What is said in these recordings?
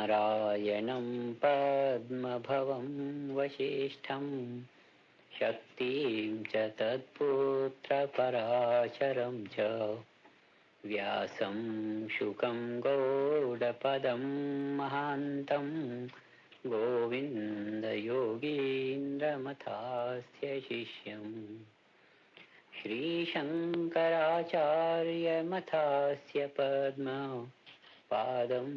नारायणं पद्मभवं वसिष्ठं शक्तिं च तत्पुत्रपराशरं च व्यासं शुकं गौडपदं महान्तं गोविन्दयोगीन्द्रमथास्य शिष्यम् श्रीशङ्कराचार्यमथास्य पद्मपादं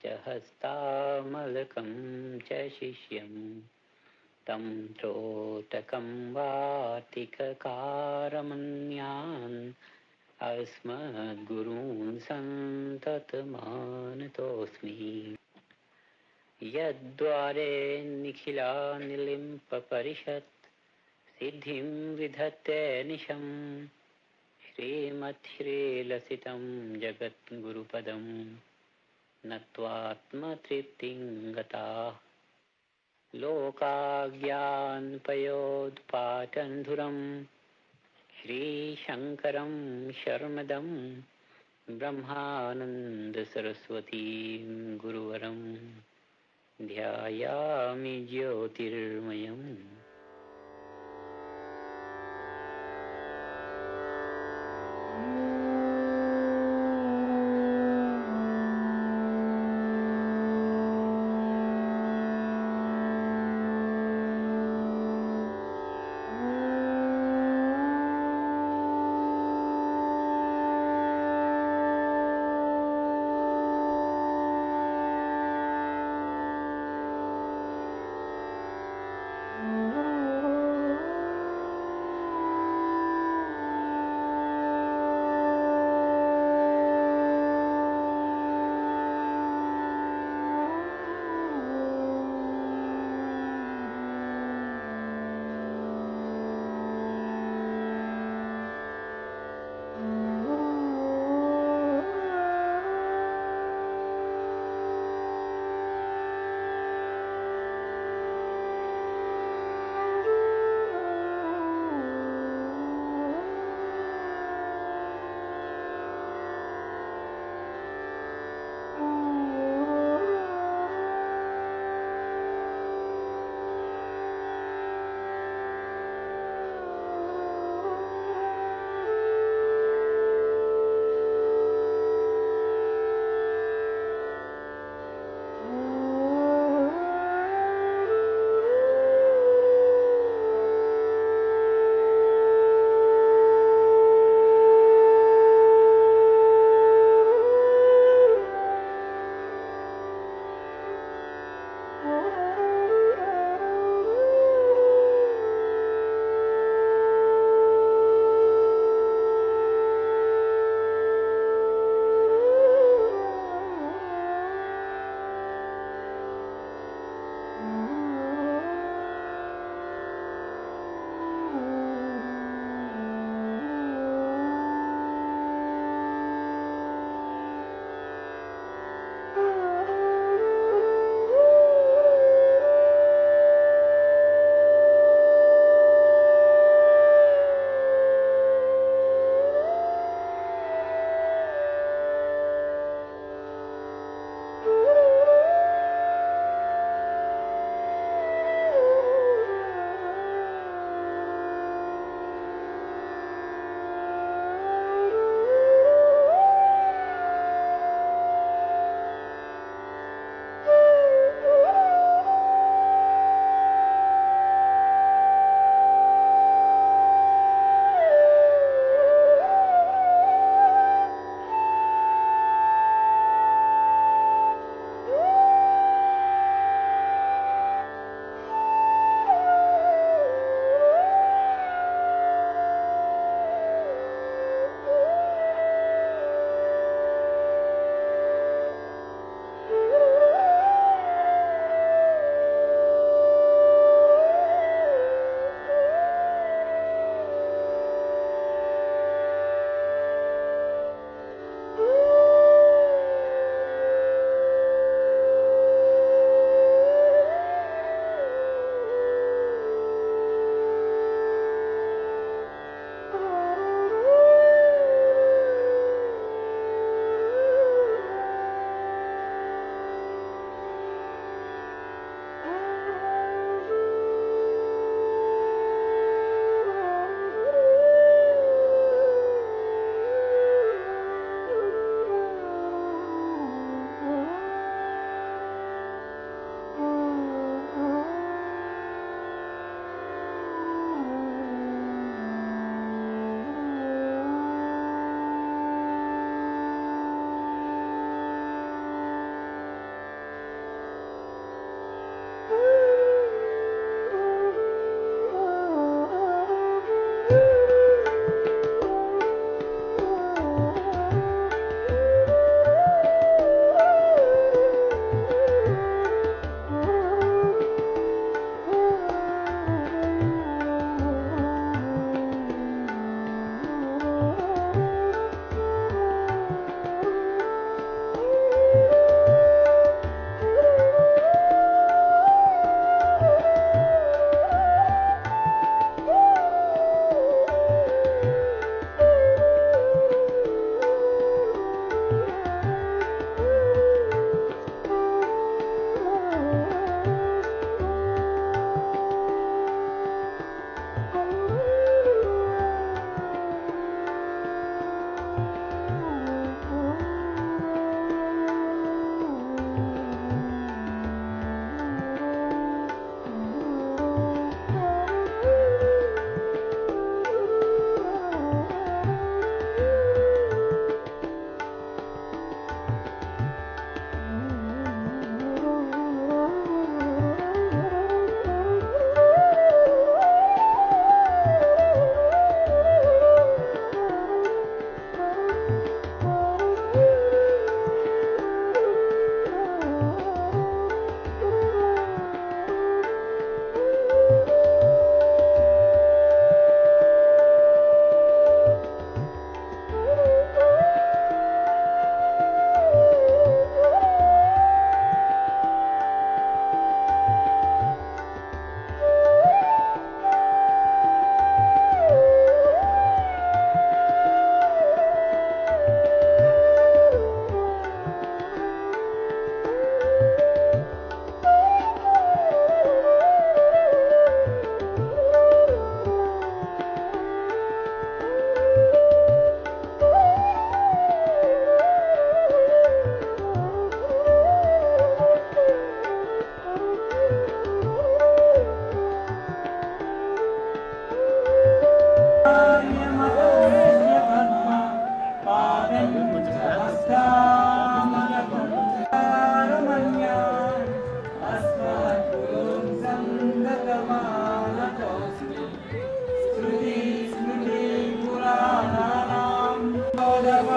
च हस्तामलकं च शिष्यं तं त्रोटकं वातिककारमन्यान् अस्मद्गुरून् सन्ततमानतोऽस्मि। यद्वारे निखिलानिलिम्पपरिषत् सिद्धिं विधत्ते निशं श्रीमच्छ्रीलसितं जगद्गुरुपदं नत्वात्मतृप्तिं गताः लोकाज्ञानपयोत्पाटनधुरं श्रीशङ्करं शर्मदं ब्रह्मानन्दसरस्वतीं गुरुवरं ध्यायामि ज्योतिर्मयम्।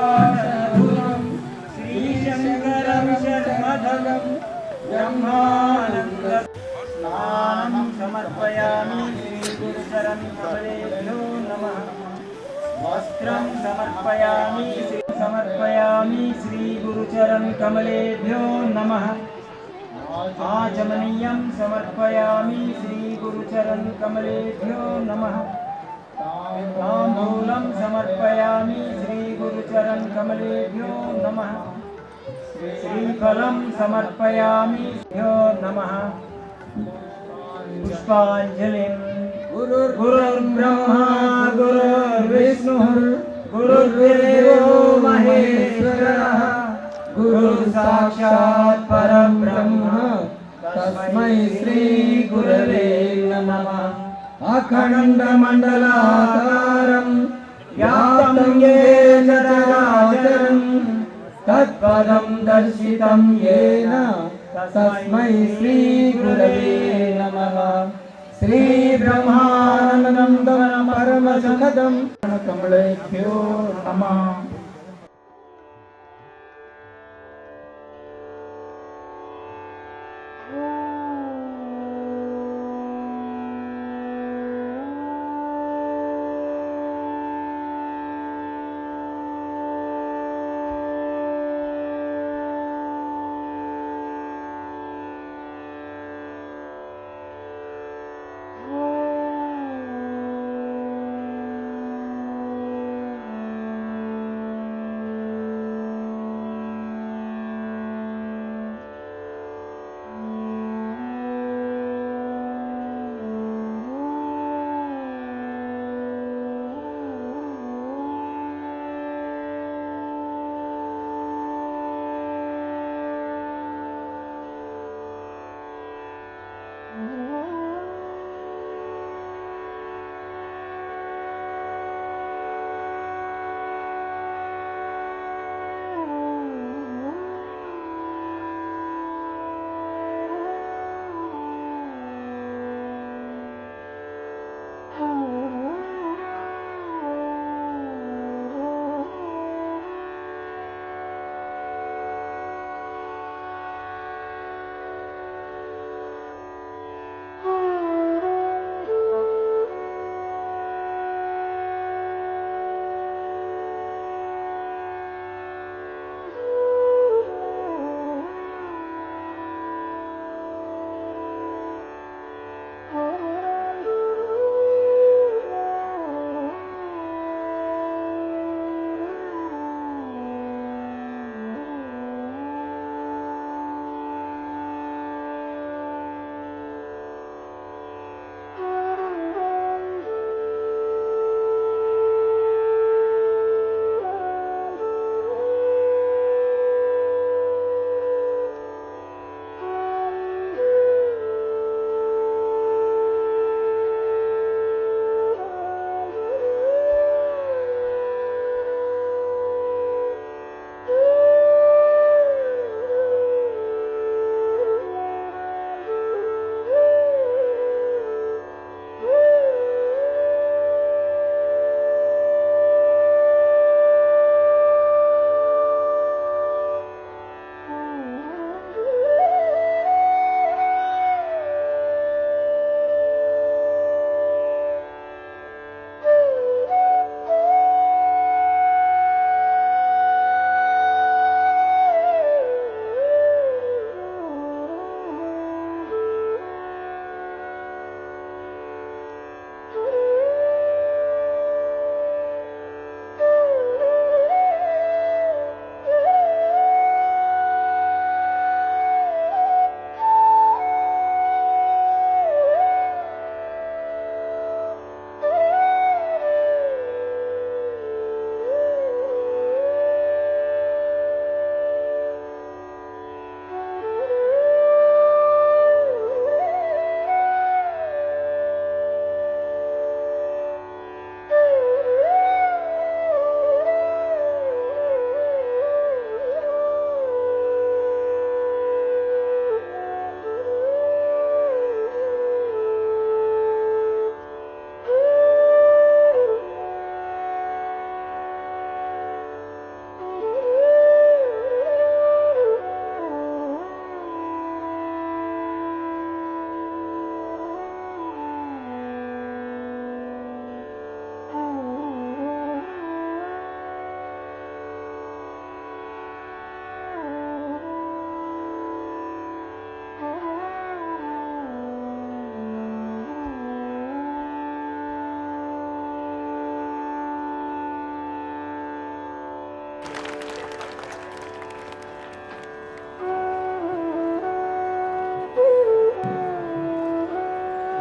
श्रीनिवासगुरुं श्रीशङ्करं शर्मधरं ब्रह्मानन्द स्नानं समर्पयामि श्रीगुरुचरणकमलेभ्यो नमः। वस्त्रं समर्पयामि श्रीगुरुचरणकमलेभ्यो नमः। आचमनीयं समर्पयामि श्रीगुरुचरणकमलेभ्यो नमः। ताम्बूलं समर्पयामि श्रीगुरुचरणकमलेभ्यो नमः। श्रीफलं समर्पयामि भ्यो नमः। पुष्पाञ्जलिं गुरुर्ब्रह्मा गुरुर्विष्णुः गुरुर्देवो महेश्वरः गुरुसाक्षात् परब्रह्म तस्मै श्री गुरवे नमः। अखण्डमण्डलाकारं व्याप्तं येन चराचरं तत्पदं दर्शितं येन तस्मै श्री गुरवे नमः। श्री ब्रह्मानन्दं परमसुखदं कमलेभ्यो नमः।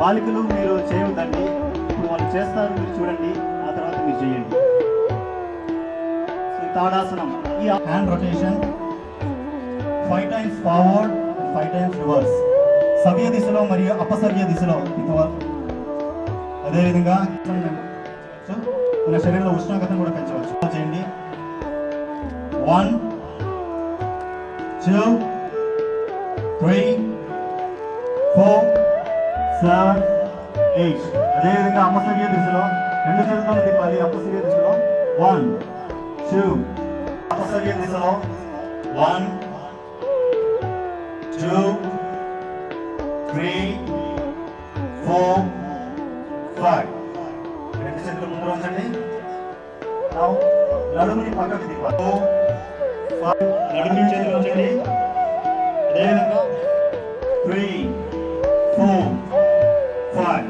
బాలికలు మీరు చేయవద్దండి, ఇప్పుడు వాళ్ళు చేస్తారు, మీరు చూడండి, ఆ తర్వాత మీరు చేయండి. తాడాసనం, ఈ hand rotation 5 times forward 5 times reverse, సవ్య దిశలో మరియు అపసవ్య దిశలో. అదేవిధంగా మన శరీరంలో ఉష్ణోగ్రతను కూడా పెంచవచ్చు. చేయండి. 1 2 3 4 7 8. అదేవిధంగా అపసవ్య దిశలో 2 చేతులను తిప్పాలి. అపసవ్య దిశలో 1 2, అపసవ్య దిశలో 1 2 3 4 5. 2 చేతులు ముందు ఉంచండి. నడుముని పక్కకు తిప్పాలి. 5, నడుముని చేతులు ఉంచండి. అదేవిధంగా 3 4 5.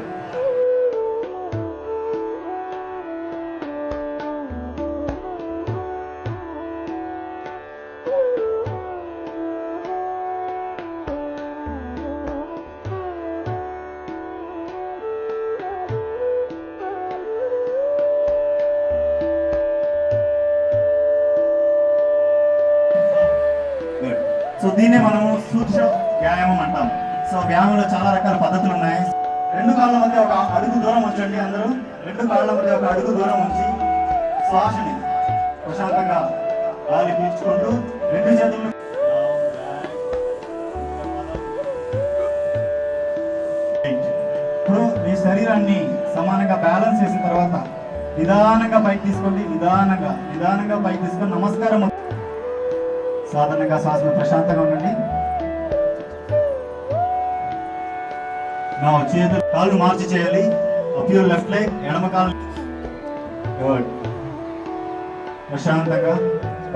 సో దీన్నే మనము సూక్ష్మ వ్యాయామం అంటాం. సో వ్యాయామంలో చాలా రకాల పద్ధతులు ఉన్నాయి. 2 కాళ్ళ మధ్య ఒక అడుగు దూరం ఉంచండి. అందరూ 2 కాళ్ళ మధ్య ఒక అడుగు దూరం ఉంచి శ్వాసని ప్రశాంతంగా గాలి పీల్చుకుంటూ 2 చేతులు ఇప్పుడు మీ శరీరాన్ని సమానంగా బ్యాలెన్స్ చేసిన తర్వాత నిదానంగా పైకి తీసుకోండి. నిదానంగా పైకి తీసుకొని నమస్కారం. సాధారణంగా శ్వాసను ప్రశాంతంగా ఉండండి. నా చేతులు కాళ్ళు మార్చి చేయాలి. అప్ యువర్ లెఫ్ట్ లెగ్, ఎడమ కాలు. గుడ్. ప్రశాంతంగా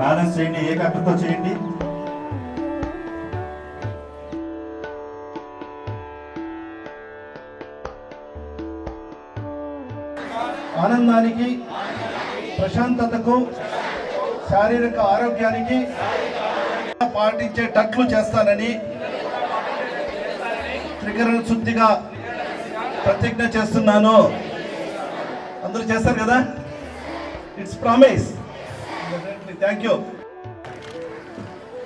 బ్యాలెన్స్ చేయండి, ఏకాగ్రతతో చేయండి. ఆనందానికి, ప్రశాంతతకు, శారీరక ఆరోగ్యానికి పాటించేటట్లు చేస్తానని త్రికరణ శుద్ధిగా ప్రతిజ్ఞ చేస్తున్నాను. అందరూ చేస్తారు కదా? It's promise. Thank you.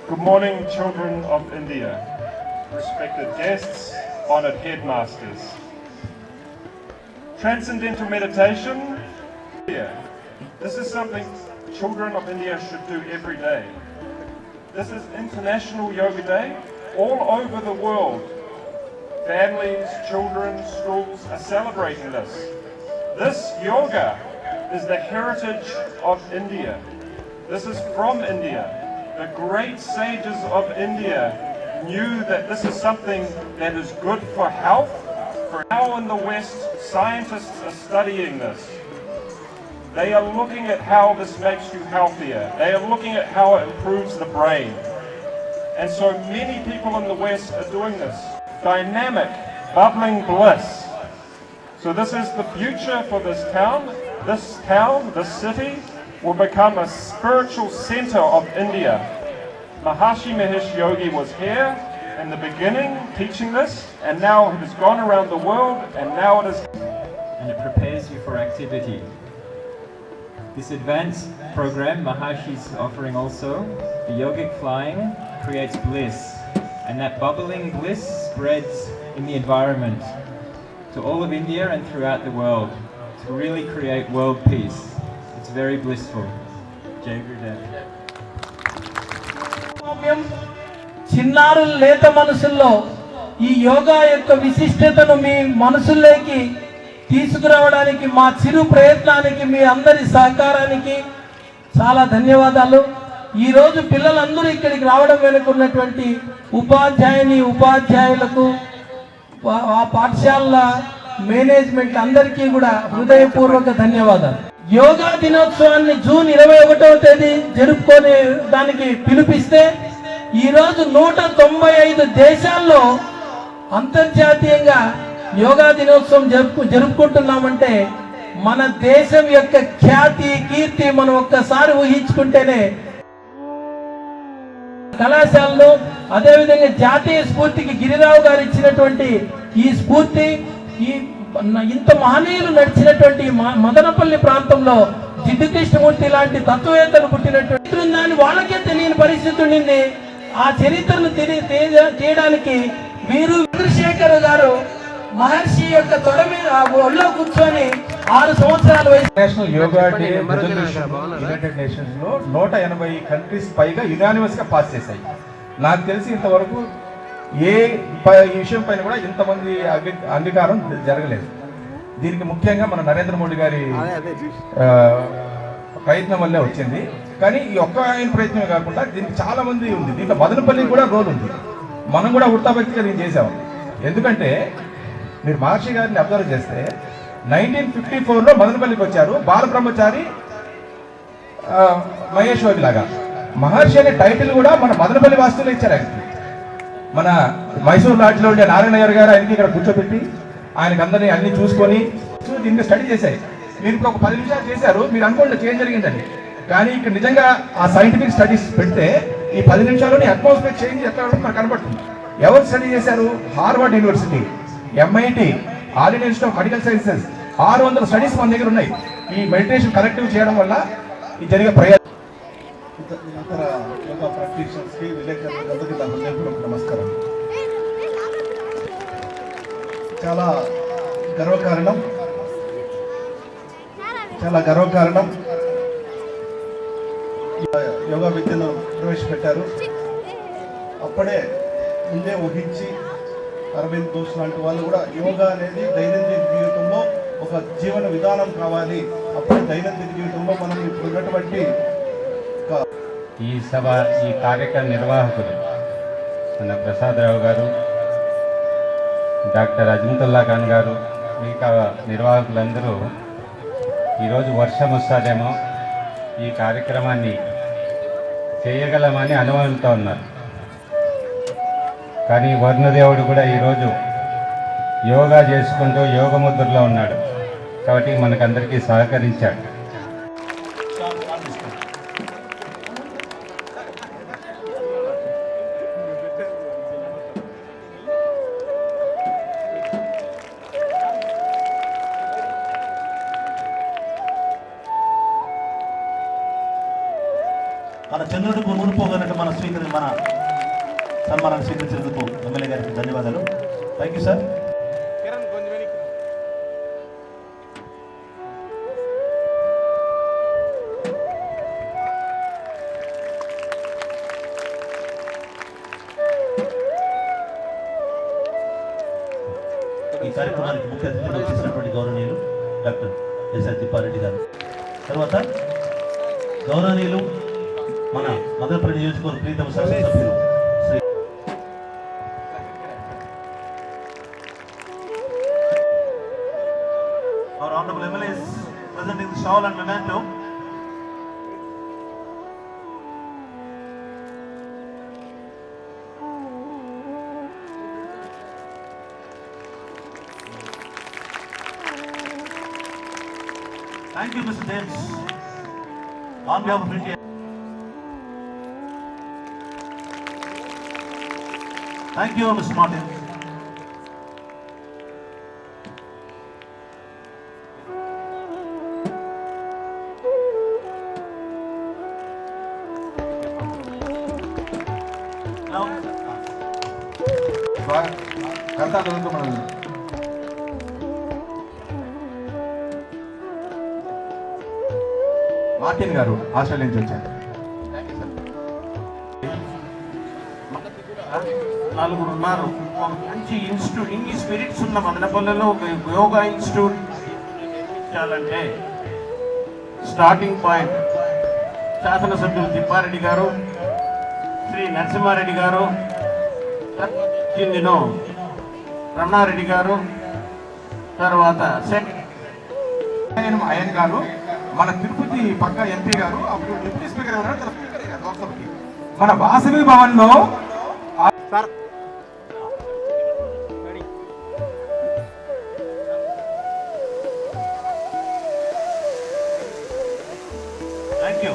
Good morning, children of India, respected guests, honored headmasters. Transcendental meditation, this is something children of India should do every day. This is International Yoga Day. All over the world, families, children, schools are celebrating this. This yoga is the heritage of India. This is from India. The great sages of India knew that this is something that is good for health. For now in the West, scientists are studying this. They are looking at how this makes you healthier. They are looking at how it improves the brain. And so many people in the West are doing this. Dynamic, bubbling bliss. So this is the future for this town. This city, will become a spiritual center of India. Maharishi Mahesh Yogi was here in the beginning teaching this, and now it has gone around the world, and now it is... And it prepares you for activity. This advanced program Maharishi is offering also, the yogic flying creates bliss, and that bubbling bliss spreads in the environment to all of India and throughout the world to really create world peace. It's very blissful. Jai Gurudev. చిన్నారుల లేత మనసుల్లో ఈ యోగా యొక్క విశిష్టతను మీ మనసుల్లోకి తీసుకురావడానికి మా చిరు ప్రయత్నానికి మీ అందరి సహకారానికి చాలా ధన్యవాదాలు. ఈరోజు పిల్లలందరూ ఇక్కడికి రావడం వెనుకున్నటువంటి ఉపాధ్యాయులకు ఆ పాఠశాలల మేనేజ్మెంట్ అందరికీ కూడా హృదయపూర్వక ధన్యవాదాలు. యోగా దినోత్సవాన్ని జూన్ 21వ తేదీ జరుపుకునే దానికి పిలుపిస్తే ఈరోజు 195 దేశాల్లో అంతర్జాతీయంగా యోగా దినోత్సవం జరుపుకుంటున్నామంటే మన దేశం యొక్క ఖ్యాతి కీర్తి మనం ఒక్కసారి ఊహించుకుంటేనే కళాశాలలో అదేవిధంగా జాతీయ స్ఫూర్తికి గిరిరావు గారు ఇచ్చినటువంటి ఈ స్ఫూర్తి ఈ ఇంత మహనీయులు నడిచినటువంటి మదనపల్లి ప్రాంతంలో జిడ్డు కృష్ణమూర్తి లాంటి తత్వవేత్తలు పుట్టినటువంటి ఉందని వాళ్ళకే తెలియని పరిస్థితి ఉండింది. ఆ చరిత్రను తీయడానికి వీరు చంద్రశేఖర్ గారు మహర్షి యొక్క తొడ మీద ఒళ్ళో కూర్చొని 6 సంవత్సరాల వయసు. National yoga day United nations లో 180 కంట్రీస్ పైగా యునానిమస్ గా పాస్ చేశాయి. నాకు తెలిసి ఇంతవరకు ఈ విషయం పైన కూడా ఇంతమంది అంగీకారం జరగలేదు. దీనికి ముఖ్యంగా మన నరేంద్ర మోడీ గారి ప్రయత్నం వల్లే వచ్చింది. కానీ ఈ ఒక్క ఆయన ప్రయత్నమే కాకుండా దీనికి చాలా మంది ఉంది. దీంట్లో మదనపల్లి కూడా రోల్ ఉంది. మనం కూడా వృత్తాభక్తిగా దీన్ని చేసాం. ఎందుకంటే మీరు మహర్షి గారిని అబ్జర్వ్ చేస్తే 1954లో మదనపల్లికి వచ్చారు. బాలబ్రహ్మచారి మహేశ్వరి లాగా. మహర్షి అనే టైటిల్ కూడా మన మదనపల్లి వాస్తువులు ఇచ్చారు. ఆయనకి మన మైసూర్ లాడ్జ్లో ఉండే నారాయణ గారు ఆయనకి ఇక్కడ కూర్చోబెట్టి ఆయనకి అందరినీ అన్ని చూసుకొని దీన్ని స్టడీ చేశాయి. మీరు ఇప్పుడు ఒక 10 నిమిషాలు చేశారు, మీరు అనుకోండి చేంజ్ జరిగిందని. కానీ ఇక్కడ నిజంగా ఆ సైంటిఫిక్ స్టడీస్ పెడితే ఈ 10 నిమిషాల్లోని అట్మాస్ఫియర్ చేంజ్ ఎట్లా మనకు కనబడుతుంది. ఎవరు స్టడీ చేశారు? Harvard university, MIT, all India institute of medical sciences 600 studies మన దగ్గర ఉన్నాయి. ఈ మెడిటేషన్ కరెక్టివ్ చేయడం వల్ల ఇది జరిగే ప్రయోజనం. ఇతర యోగా ప్రాక్టీషనర్స్కి విలేకరులందరికీ నా హృదయపూర్వక నమస్కారం. చాలా గర్వకారణం యోగా విద్యను ప్రవేశపెట్టారు. అప్పుడే ముందే ఊహించి అరవింద్ ఘోష్ లాంటి వాళ్ళు కూడా యోగా అనేది దైనందిన జీవితంలో ఒక జీవన విధానం కావాలి. అప్పుడే దైనందిన జీవితంలో మనం ఇప్పుడు ఉన్నటువంటి ఈ సభ ఈ కార్యక్రమ నిర్వాహకులు మన ప్రసాదరావు గారు, డాక్టర్ అజ్మతుల్లా ఖాన్ గారు, మిగతా నిర్వాహకులందరూ ఈరోజు వర్షం వస్తుందేమో ఈ కార్యక్రమాన్ని చేయగలమని అనుమానంతో ఉన్నారు. కానీ వర్ణదేవుడు కూడా ఈరోజు యోగా చేసుకుంటూ యోగముద్రలో ఉన్నాడు. కాబట్టి మనకందరికీ సహకరించాడు. మన చంద్రుడికి నూరుపోగలట్టు మన సన్మానాన్ని స్వీకరించినందుకు ఎమ్మెల్యే గారికి ధన్యవాదాలు. Thank you sir. ఈ కార్యక్రమానికి ముఖ్య అతిథిగా చేసినటువంటి గౌరవనీయులు డాక్టర్ ఎస్ఆర్ తిప్పారెడ్డి గారు, తర్వాత గౌరవనీయులు మన మదనపల్లి నియోజకవర్గ ప్రీతమ శాసనసభ్యులు Shri Our honorable MLA is presenting the shawl and memento. Thank you, Mr. James. On behalf of India. Thank you, Mr. Martin. Now, Martin గారు ఆస్ట్రేలియా నుంచి వచ్చారు. 4 ఉన్నారు. మంచి ఇన్స్టిట్యూట్, ఇన్ని స్పిరిట్స్ ఉన్న మదనపల్లిలో ఒక యోగా ఇన్స్టిట్యూట్ ఇచ్చాలంటే స్టార్టింగ్ పాయింట్ శాసనసభ్యులు తిప్పారెడ్డి గారు, శ్రీ నరసింహారెడ్డి గారు, చెందిన రమణారెడ్డి గారు, తర్వాత అయ్యన్ గారు, మన తిరుపతి పక్క ఎంపీ గారు, అప్పుడు డిప్యూటీ స్పీకర్ ఉన్నారు లోక్సభకి. మన వాసవి భవన్ లో థ్యాంక్ యూ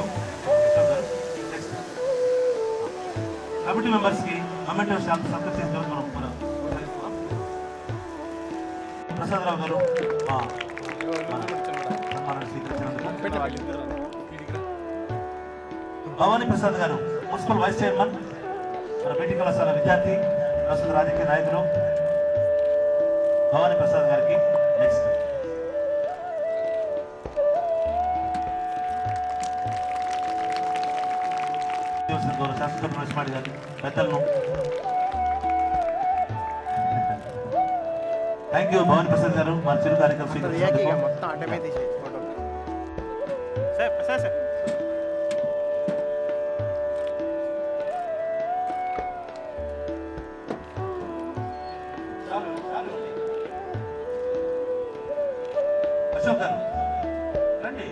కమిటీ మెంబర్స్ కి మొమెంటో సబ్మిట్ చేసిన మనం ప్రసాదరావు గారు సన్మానాన్ని స్వీకరించినందుకు, భవానీ ప్రసాద్ గారు మున్సిపల్ వైస్ చైర్మన్, మన బీటీ కళాశాల విద్యార్థి, ప్రస్తుత రాజకీయ నాయకులు భవానీ ప్రసాద్ గారికి నెక్స్ట్. శాసనసభ నరసింహారెడ్డి గారి పెద్దలను థ్యాంక్ యూ. భవానీ ప్రసాద్ గారు మన చిరు కార్యక్రమం స్వీకరించినందుకు. అశోక్ గారు రండి.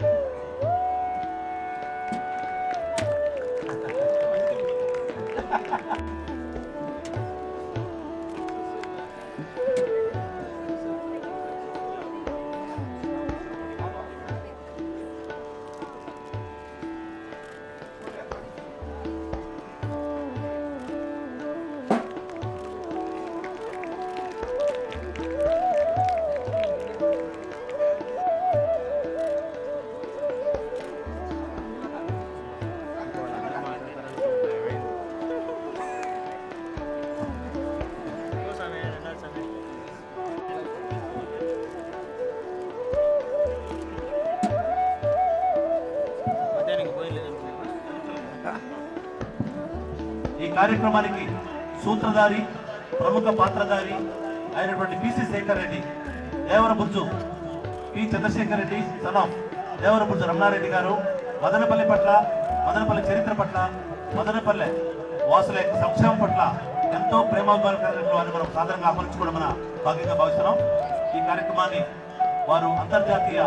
ఈ కార్యక్రమానికి సూత్రధారి, ప్రముఖ పాత్రధారి అయినటువంటి PC Shekhar Reddy, దేవరబుజ్జు P Chandrasekhar Reddy son of దేవరబుజ్జు Ramanareddy గారు మదనపల్లి పట్ల, మదనపల్లి చరిత్ర పట్ల, మదనపల్లె వాసుల యొక్క సంక్షేమం పట్ల ఎంతో ప్రేమాభిమానం కలిగిన వారిని మనం సాధారణంగా ఆహ్వానించుకోవడం మన భాగ్యంగా భావిస్తున్నాం. ఈ కార్యక్రమాన్ని వారు అంతర్జాతీయ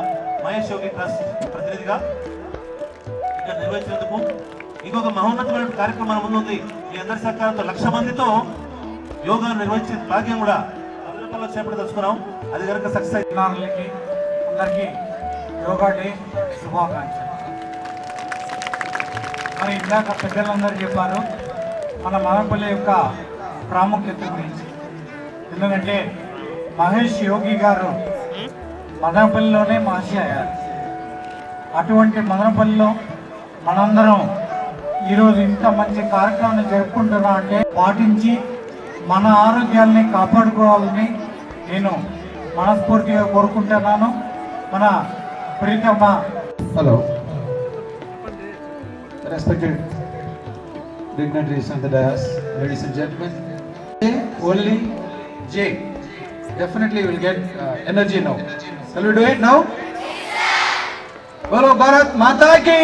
మహేష్ యోగి ట్రస్ట్ ప్రతినిధిగా ఇక్కడ నిర్వహించినందుకు, ఇంకొక మహోన్నతమైన కార్యక్రమం ముందుంది. మీ అందరి సహకారంతో 1,00,000 మందితో యోగా నిర్వహించే భాగ్యం కూడా అదనపల్లిలో చేపట్టదలుచుకున్నాం. అది కనుక సక్సెస్ అయితే అందరికీ యోగా డే శుభాకాంక్షలు. మరి ఇందాక పెద్దలందరూ చెప్పారు మన మదనపల్లి యొక్క ప్రాముఖ్యత గురించి. ఎందుకంటే మహేష్ యోగి గారు మదనపల్లిలోనే మహర్షి అయ్యారు. అటువంటి మదనపల్లిలో మనందరం ఈరోజు ఇంత మంచి కార్యక్రమాన్ని జరుపుకుంటున్నాం అంటే పాటించి మన ఆరోగ్యాన్ని కాపాడుకోవాలని నేను మనస్ఫూర్తిగా కోరుకుంటున్నాను. మన ప్రీతమ hello respected dignitaries on the dais, ladies and gentlemen, only J definitely will get energy now. Shall we do it now? Bolo Bharat Mata ki!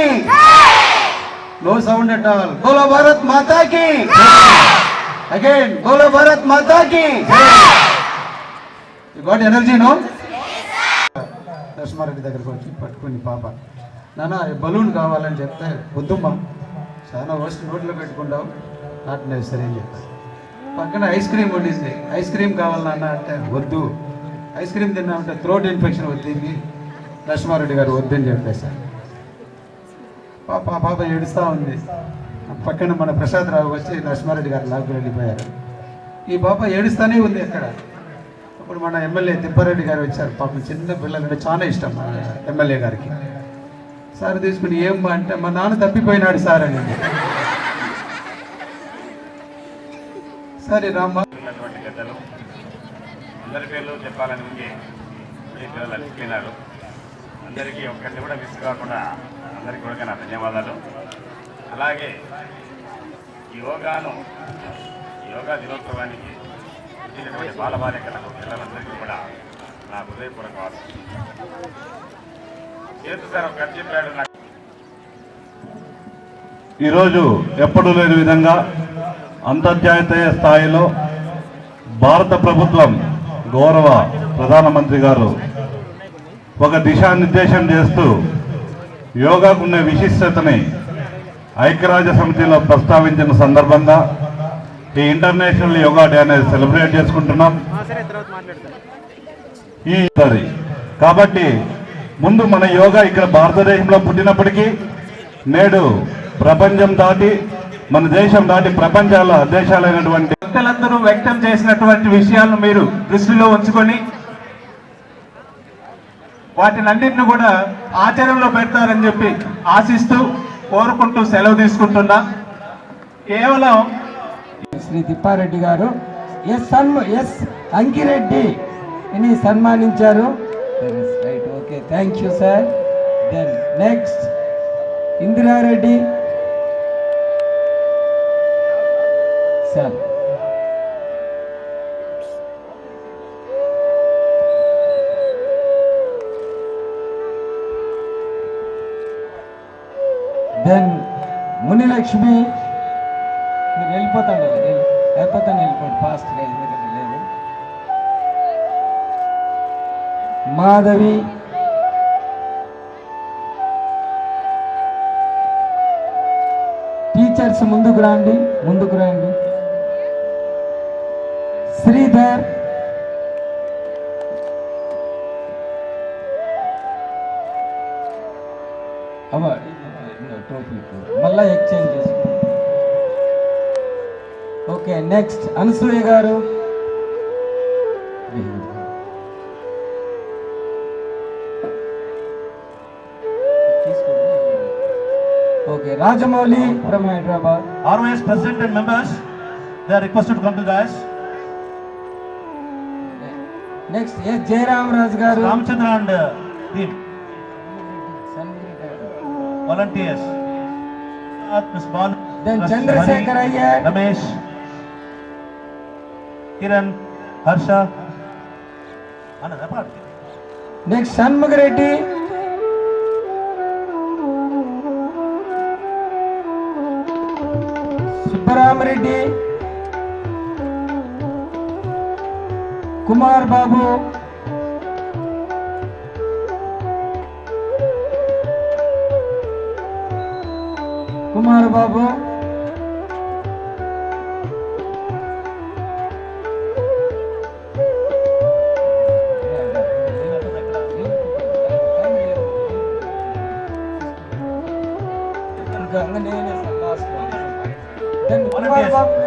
No sound at all. Bolo Bharat Mata ki! Again, Bolo Bharat Mata ki! You got energy now? Narasimha Reddy దగ్గరకు వచ్చి పట్టుకుని పాప, నాన్న balloon కావాలని చెప్తే వద్దుమ్మా, చాలా వస్తు నోట్లో పెట్టుకుంటావు, నాట్ నెసరీ అని చెప్పారు. పక్కన ఐస్ క్రీమ్ వండింది, ఐస్ క్రీమ్ కావాలన్నా అంటే వద్దు, ఐస్ క్రీమ్ తిన్నామంటే థ్రోట్ ఇన్ఫెక్షన్ వద్దింది, నరసింహారెడ్డి గారు వద్దని చెప్పేశారు. పాప ఏడుస్తూ ఉంది. పక్కన మన ప్రసాద్ రావు వచ్చి నరసింహారెడ్డి గారు లాక్కు వెళ్ళిపోయారు. ఈ పాప ఏడుస్తూనే ఉంది అక్కడ. అప్పుడు మన ఎమ్మెల్యే తిప్పారెడ్డి గారు వచ్చారు. పాపం చిన్న పిల్లలంటే చాలా ఇష్టం మన ఎమ్మెల్యే గారికి. సార్ తీసుకుని ఏం అంటే మా నాన్న తప్పిపోయినాడు సార్ అని. సరే రామ్మ, అందరి పేర్లు చెప్పాలని ముందే అలిసిపోయినారు. అందరికీ ఒక్కరిని కూడా మిస్ కాకుండా అందరికీ కూడా నా ధన్యవాదాలు. అలాగే యోగా దినోత్సవానికి వచ్చినటువంటి బాలబాలికలకు పిల్లలందరికీ కూడా నా హృదయపూర్వక చేతు సార్ ఒక చెప్పాడు. ఈరోజు ఎప్పుడూ లేని విధంగా అంతర్జాతీయ స్థాయిలో భారత ప్రభుత్వం గౌరవ ప్రధానమంత్రి గారు ఒక దిశానిర్దేశం చేస్తూ యోగాకున్న విశిష్టతని ఐక్యరాజ్య సమితిలో ప్రస్తావించిన సందర్భంగా ఈ ఇంటర్నేషనల్ యోగా డే అనేది సెలబ్రేట్ చేసుకుంటున్నాం. కాబట్టి ముందు మన యోగా ఇక్కడ భారతదేశంలో పుట్టినప్పటికీ నేడు ప్రపంచం దాటి, మన దేశం దాటి ప్రపంచాల దేశాలైనటువంటి భక్తులందరూ వ్యక్తం చేసినటువంటి విషయాలను మీరు దృష్టిలో ఉంచుకొని వాటిని అన్నింటిని కూడా ఆచరణలో పెడతారని చెప్పి ఆశిస్తూ కోరుకుంటూ సెలవు తీసుకుంటున్నా. కేవలం శ్రీ తిప్పారెడ్డి గారు ఎస్ అంకిరెడ్డిని సన్మానించారు. Right, okay, thank you sir. Then next Indira Reddy sir. Then Munilakshmi. మీరు వెళ్ళిపోతాను వెళ్ళిపోండి ఫాస్ట్గా, ఎందుకంటే లేదు. మాధవి, టీచర్స్ ముందుకు రండి. శ్రీధర్, మళ్ళా ఎక్స్చేంజ్ చేసుకో. ఓకే, నెక్స్ట్ అనసూయ గారు. Okay, Rajamouli from Hyderabad. ROS president and members, they are requested to come to dais. Next Jayaramaraju గారు. Ramchandra and team volunteers. Ms. Balu, Then Chandrasekhar Iyer, Ramesh, Kiran, Harsha. next Shanmugh Reddy, Subbaram Reddy, Kumar Babu, then Kumar Babu.